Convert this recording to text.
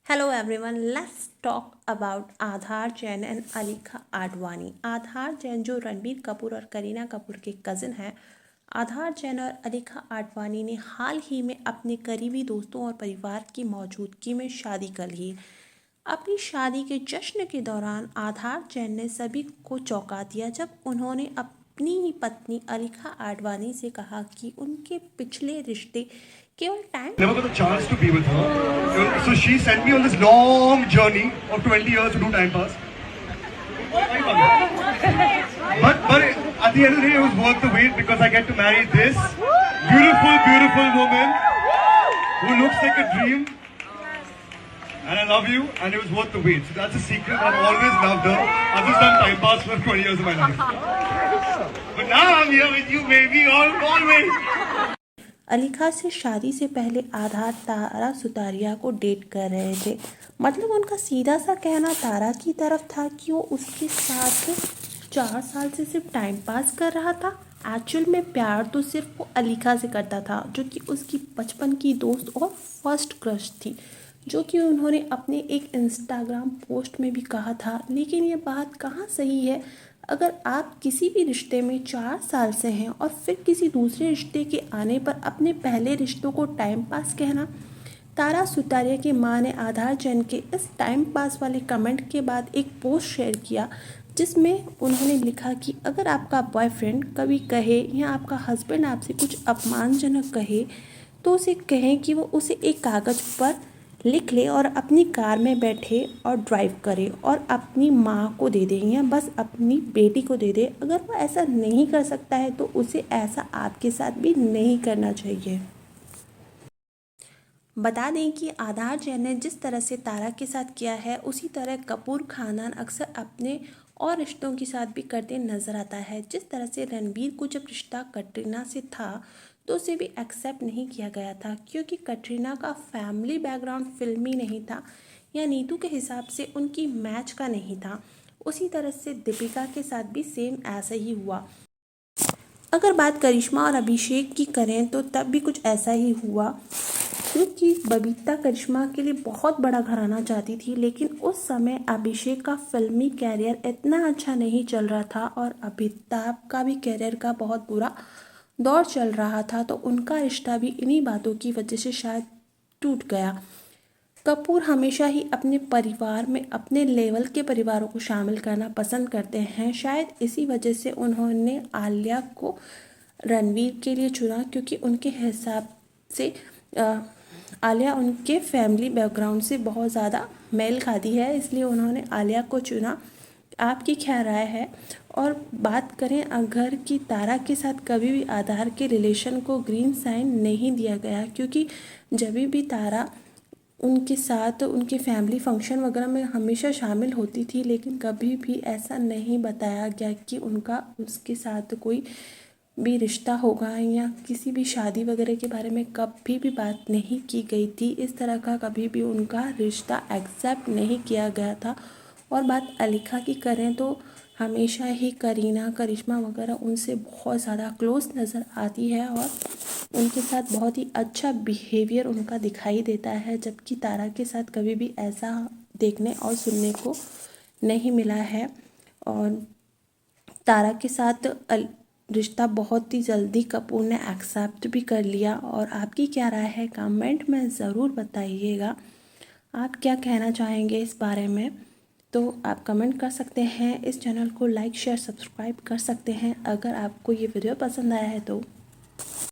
Hello everyone, let's talk about Aadar Jain and Alekha Advani. Aadar Jain जो रणबीर कपूर और करीना कपूर के कज़न हैं, आधार जैन और अलीखा आडवाणी ने हाल ही में अपने करीबी दोस्तों और परिवार की मौजूदगी में शादी कर ली। अपनी शादी के जश्न के दौरान आधार जैन ने सभी को चौंका दिया जब उन्होंने अपनी ही पत्नी अलीखा आडवाणी से कहा कि उनके पिछले रिश्ते केवल time Never got a chance to be with her. So she sent me on this long journey of 20 years to do time pass. But at the end of the day, it was worth the wait because I get to marry this beautiful woman who looks like a dream. And I love you, and it was worth the wait. So that's a secret. I've always loved her. I've just done time pass for 20 years of my life. But now I'm here with you, baby, always. अलीखा से शादी से पहले आधार तारा सुतारिया को date कर रहे थे। मतलब उनका सीधा सा कहना तारा की तरफ था कि वो उसके साथ 4 साल से सिर्फ टाइम पास कर रहा था। एक्चुअल में प्यार तो सिर्फ वो अलीखा से करता था, जो कि उसकी बचपन की दोस्त और फर्स्ट क्रश थी, जो कि उन्होंने अपने एक इंस्टाग्राम पोस्ट में भी कहा था। लेकिन ये बात कहाँ सही है? अगर आप किसी भी रिश्ते में 4 साल से हैं और फिर किसी दूसरे रिश्ते के आने पर अपने पहले रिश्तों को टाइम पास कहना। तारा सुतारिया की मां ने आधार जैन के इस टाइम पास वाले कमेंट के बाद एक पोस्ट शेयर किया, जिसमें उन्होंने लिखा कि अगर आपका बॉयफ्रेंड कभी कहे या आपका हस्बैंड आपसे कुछ अपमानजनक कहे तो उसे कहें कि वो उसे एक कागज़ पर लिख ले और अपनी कार में बैठे और ड्राइव करे और अपनी माँ को दे दे या बस अपनी बेटी को दे दे। अगर वो ऐसा नहीं कर सकता है तो उसे ऐसा आपके साथ भी नहीं करना चाहिए। बता दें कि आधार जैन ने जिस तरह से तारा के साथ किया है, उसी तरह कपूर खानदान अक्सर अपने और रिश्तों के साथ भी करते नजर आता है। जिस तरह से रणबीर को जब रिश्ता कटरीना से था तो उसे भी एक्सेप्ट नहीं किया गया था, क्योंकि कटरीना का फैमिली बैकग्राउंड फिल्मी नहीं था या नीतू के हिसाब से उनकी मैच का नहीं था। उसी तरह से दीपिका के साथ भी सेम ऐसा ही हुआ। अगर बात करिश्मा और अभिषेक की करें तो तब भी कुछ ऐसा ही हुआ, क्योंकि बबीता करिश्मा के लिए बहुत बड़ा घराना चाहती थी, लेकिन उस समय अभिषेक का फिल्मी कैरियर इतना अच्छा नहीं चल रहा था और अमिताभ का भी कैरियर का बहुत बुरा दौर चल रहा था, तो उनका रिश्ता भी इन्हीं बातों की वजह से शायद टूट गया। कपूर हमेशा ही अपने परिवार में अपने लेवल के परिवारों को शामिल करना पसंद करते हैं। शायद इसी वजह से उन्होंने आलिया को रणवीर के लिए चुना, क्योंकि उनके हिसाब से आलिया उनके फैमिली बैकग्राउंड से बहुत ज़्यादा मेल खाती है, इसलिए उन्होंने आलिया को चुना। आपकी क्या राय है? और बात करें अगर कि तारा के साथ कभी भी आधार के रिलेशन को ग्रीन साइन नहीं दिया गया, क्योंकि जब भी तारा उनके साथ उनके फैमिली फंक्शन वगैरह में हमेशा शामिल होती थी, लेकिन कभी भी ऐसा नहीं बताया गया कि उनका उसके साथ कोई भी रिश्ता होगा या किसी भी शादी वगैरह के बारे में कभी भी बात नहीं की गई थी। इस तरह का कभी भी उनका रिश्ता एक्सेप्ट नहीं किया गया था। और बात अलीखा की करें तो हमेशा ही करीना करिश्मा वगैरह उनसे बहुत ज़्यादा क्लोज नज़र आती है और उनके साथ बहुत ही अच्छा बिहेवियर उनका दिखाई देता है, जबकि तारा के साथ कभी भी ऐसा देखने और सुनने को नहीं मिला है। और तारा के साथ रिश्ता बहुत ही जल्दी कपूर ने एक्सेप्ट भी कर लिया। और आपकी क्या राय है? कमेंट में ज़रूर बताइएगा, आप क्या कहना चाहेंगे इस बारे में। तो आप कमेंट कर सकते हैं, इस चैनल को लाइक शेयर सब्सक्राइब कर सकते हैं। अगर आपको ये वीडियो पसंद आया है तो